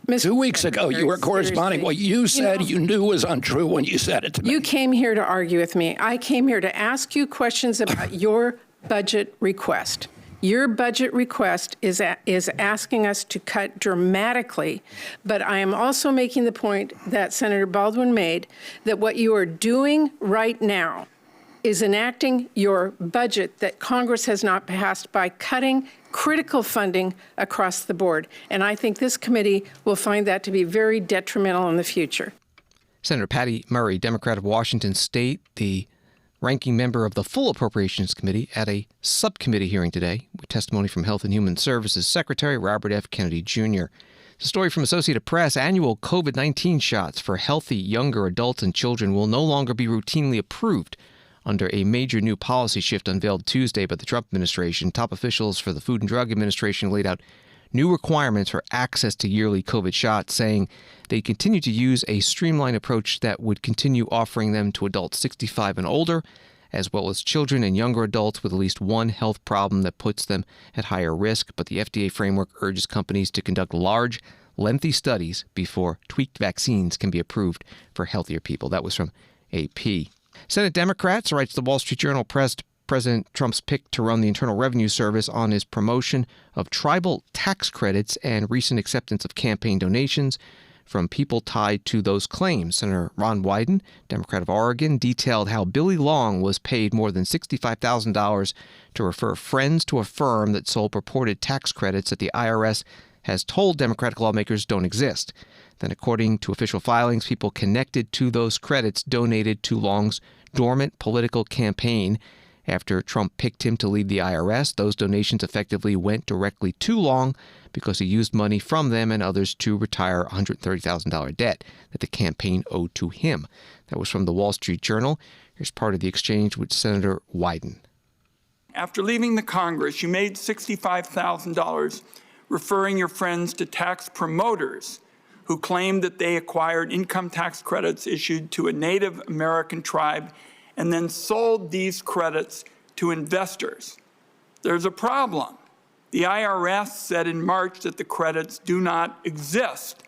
2 weeks ago, you were corresponding. What you said you knew was untrue when you said it to me. You came here to argue with me. I came here to ask you questions about your budget request. Your budget request is asking us to cut dramatically, but I am also making the point that Senator Baldwin made, that what you are doing right now is enacting your budget that Congress has not passed by cutting critical funding across the board. And I think this committee will find that to be very detrimental in the future. Senator Patty Murray, Democrat of Washington State, the ranking member of the Full Appropriations Committee, at a subcommittee hearing today with testimony from Health and Human Services Secretary Robert F. Kennedy Jr. It's a story from Associated Press. Annual COVID-19 shots for healthy younger adults and children will no longer be routinely approved under a major new policy shift unveiled Tuesday by the Trump administration. Top officials for the Food and Drug Administration laid out new requirements for access to yearly COVID shots, saying they continue to use a streamlined approach that would continue offering them to adults 65 and older, as well as children and younger adults with at least one health problem that puts them at higher risk. But the FDA framework urges companies to conduct large, lengthy studies before tweaked vaccines can be approved for healthier people. That was from AP. Senate Democrats, writes the Wall Street Journal, pressed President Trump's pick to run the Internal Revenue Service on his promotion of tribal tax credits and recent acceptance of campaign donations from people tied to those claims. Senator Ron Wyden, Democrat of Oregon, detailed how Billy Long was paid more than $65,000 to refer friends to a firm that sold purported tax credits that the IRS has told Democratic lawmakers don't exist. Then, according to official filings, people connected to those credits donated to Long's dormant political campaign. After Trump picked him to lead the IRS, those donations effectively went directly to Long because he used money from them and others to retire a $130,000 debt that the campaign owed to him. That was from the Wall Street Journal. Here's part of the exchange with Senator Wyden. After leaving the Congress, you made $65,000 referring your friends to tax promoters who claimed that they acquired income tax credits issued to a Native American tribe and then sold these credits to investors. There's a problem. The IRS said in March that the credits do not exist.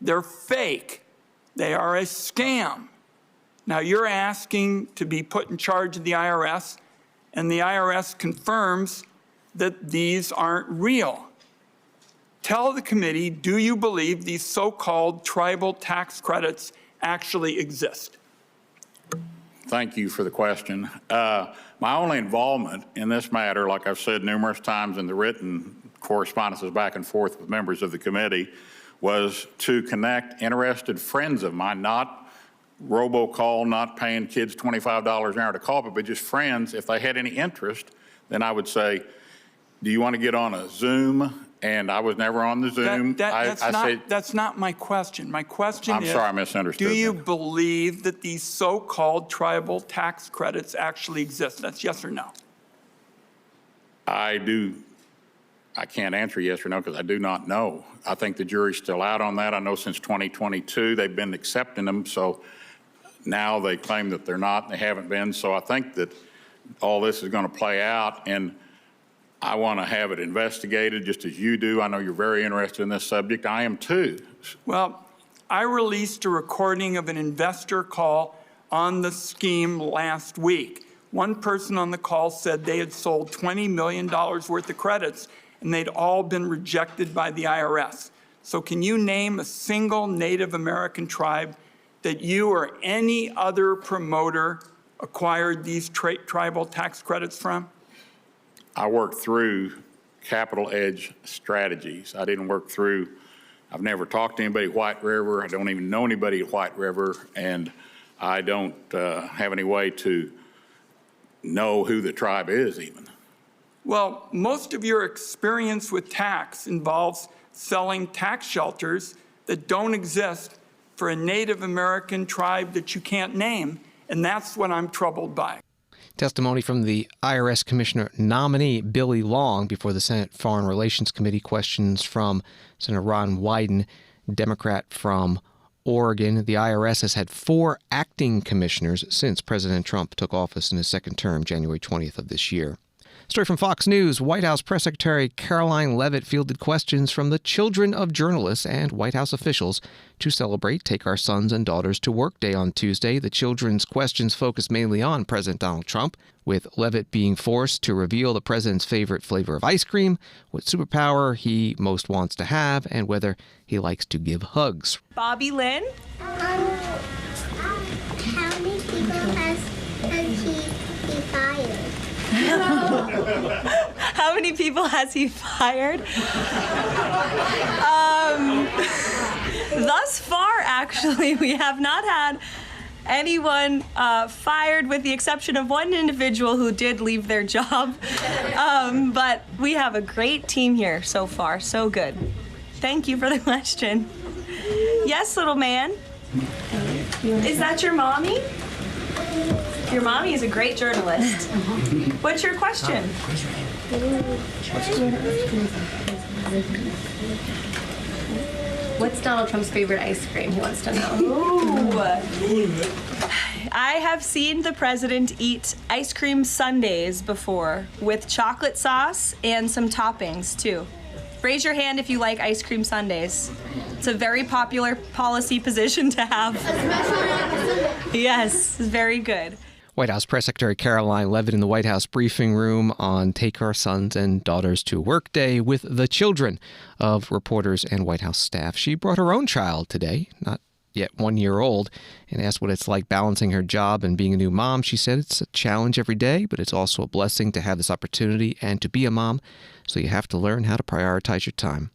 They're fake. They are a scam. Now you're asking to be put in charge of the IRS, and the IRS confirms that these aren't real. Tell the committee, do you believe these so-called tribal tax credits actually exist? Thank you for the question. My only involvement in this matter, like I've said numerous times in the written correspondences back and forth with members of the committee, was to connect interested friends of mine, not robocall, not paying kids $25 an hour to call, but just friends. If they had any interest, then I would say, do you want to get on a Zoom? And I was never on the Zoom. That's not my question. My question is, I'm sorry, I misunderstood. Do you believe that these so-called tribal tax credits actually exist? That's yes or no. I do. I can't answer yes or no because I do not know. I think the jury's still out on that. I know since 2022 they've been accepting them, so now they claim that they're not and they haven't been. So I think that all this is going to play out, and I want to have it investigated just as you do. I know you're very interested in this subject. I am too. Well, I released a recording of an investor call on the scheme last week. One person on the call said they had sold $20 million worth of credits and they'd all been rejected by the IRS. So can you name a single Native American tribe that you or any other promoter acquired these tribal tax credits from? I worked through capital edge strategies. I didn't work through, I've never talked to anybody at White River. I don't even know anybody at White River, and I don't have any way to know who the tribe is even. Well, most of your experience with tax involves selling tax shelters that don't exist for a Native American tribe that you can't name, and that's what I'm troubled by. Testimony from the IRS Commissioner nominee Billy Long before the Senate Foreign Relations Committee. Questions from Senator Ron Wyden, Democrat from Oregon. The IRS has had 4 acting commissioners since President Trump took office in his second term, January 20th of this year. Story from Fox News. White House Press Secretary Caroline Leavitt fielded questions from the children of journalists and White House officials to celebrate Take Our Sons and Daughters to Work Day on Tuesday. The children's questions focused mainly on President Donald Trump, with Leavitt being forced to reveal the president's favorite flavor of ice cream, what superpower he most wants to have, and whether he likes to give hugs. Bobby Lynn? How many people has he fired? How many people has he fired? Thus far, actually, we have not had anyone fired, with the exception of one individual who did leave their job. But we have a great team here so far. So good. Thank you for the question. Yes, little man. Is that your mommy? Your mommy is a great journalist. What's your question? What's Donald Trump's favorite ice cream? He wants to know. Ooh. I have seen the president eat ice cream sundaes before with chocolate sauce and some toppings too. Raise your hand if you like ice cream sundaes. It's a very popular policy position to have. Yes, it's very good. White House Press Secretary Caroline Leavitt in the White House briefing room on Take Our Sons and Daughters to Work Day with the children of reporters and White House staff. She brought her own child today, not yet 1 year old, and asked what it's like balancing her job and being a new mom. She said it's a challenge every day, but it's also a blessing to have this opportunity and to be a mom, so you have to learn how to prioritize your time.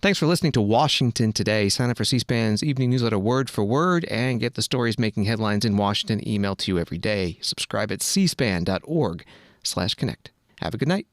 Thanks for listening to Washington Today. Sign up for C-SPAN's evening newsletter Word for Word and get the stories making headlines in Washington emailed to you every day. Subscribe at cspan.org/connect. Have a good night.